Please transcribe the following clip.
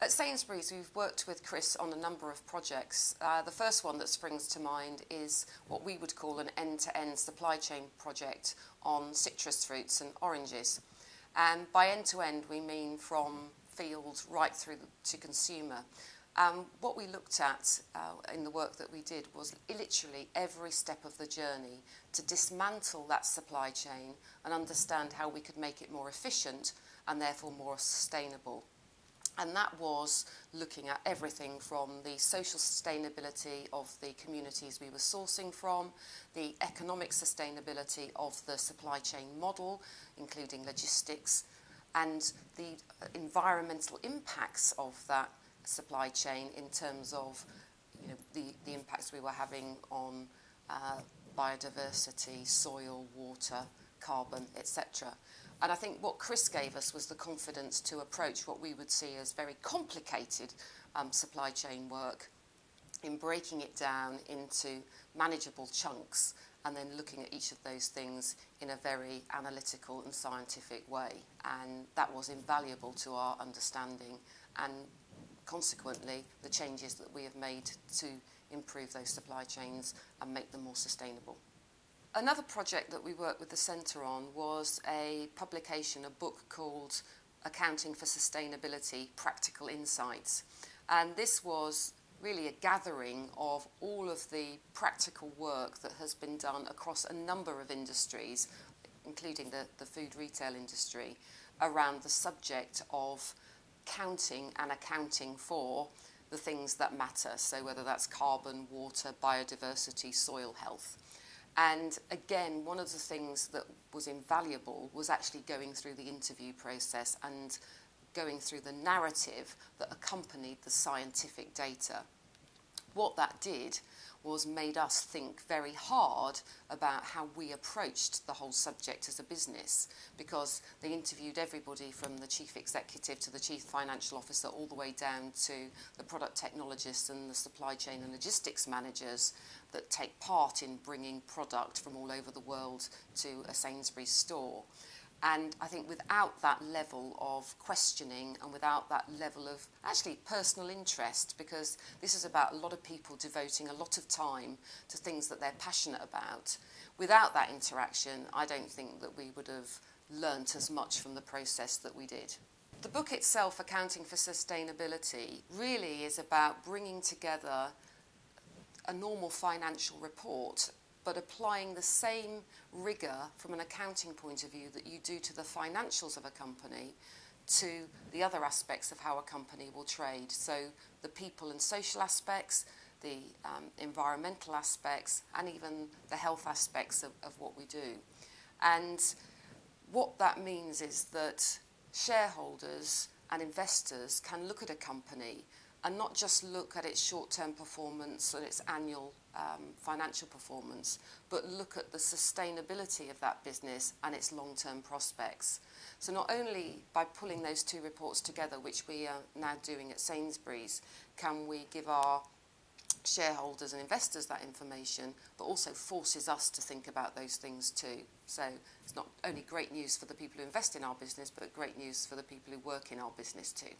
At Sainsbury's, we've worked with Chris on a number of projects. The first one that springs to mind is what we would call an end-to-end supply chain project on citrus fruits and oranges. And by end-to-end, we mean from field right through to consumer. What we looked at in the work that we did was literally every step of the journey to dismantle that supply chain and understand how we could make it more efficient and therefore more sustainable. And that was looking at everything from the social sustainability of the communities we were sourcing from, the economic sustainability of the supply chain model, including logistics, and the environmental impacts of that supply chain in terms of the impacts we were having on biodiversity, soil, water, carbon, etc. And I think what Chris gave us was the confidence to approach what we would see as very complicated supply chain work in breaking it down into manageable chunks and then looking at each of those things in a very analytical and scientific way. And that was invaluable to our understanding and consequently the changes that we have made to improve those supply chains and make them more sustainable. Another project that we worked with the Centre on was a publication, a book called Accounting for Sustainability, Practical Insights. And this was really a gathering of all of the practical work that has been done across a number of industries, including the food retail industry, around the subject of counting and accounting for the things that matter. So whether that's carbon, water, biodiversity, soil health. And again, one of the things that was invaluable was actually going through the interview process and going through the narrative that accompanied the scientific data. What that did was made us think very hard about how we approached the whole subject as a business, because they interviewed everybody from the chief executive to the chief financial officer all the way down to the product technologists and the supply chain and logistics managers that take part in bringing product from all over the world to a Sainsbury's store. And I think without that level of questioning and without that level of actually personal interest, because this is about a lot of people devoting a lot of time to things that they're passionate about, without that interaction, I don't think that we would have learnt as much from the process that we did. The book itself, Accounting for Sustainability, really is about bringing together a normal financial report, but applying the same rigour from an accounting point of view that you do to the financials of a company to the other aspects of how a company will trade. So the people and social aspects, the environmental aspects, and even the health aspects of what we do. And what that means is that shareholders and investors can look at a company and not just look at its short-term performance and its annual financial performance, but look at the sustainability of that business and its long-term prospects. So not only by pulling those two reports together, which we are now doing at Sainsbury's, can we give our shareholders and investors that information, but also forces us to think about those things too. So it's not only great news for the people who invest in our business, but great news for the people who work in our business too.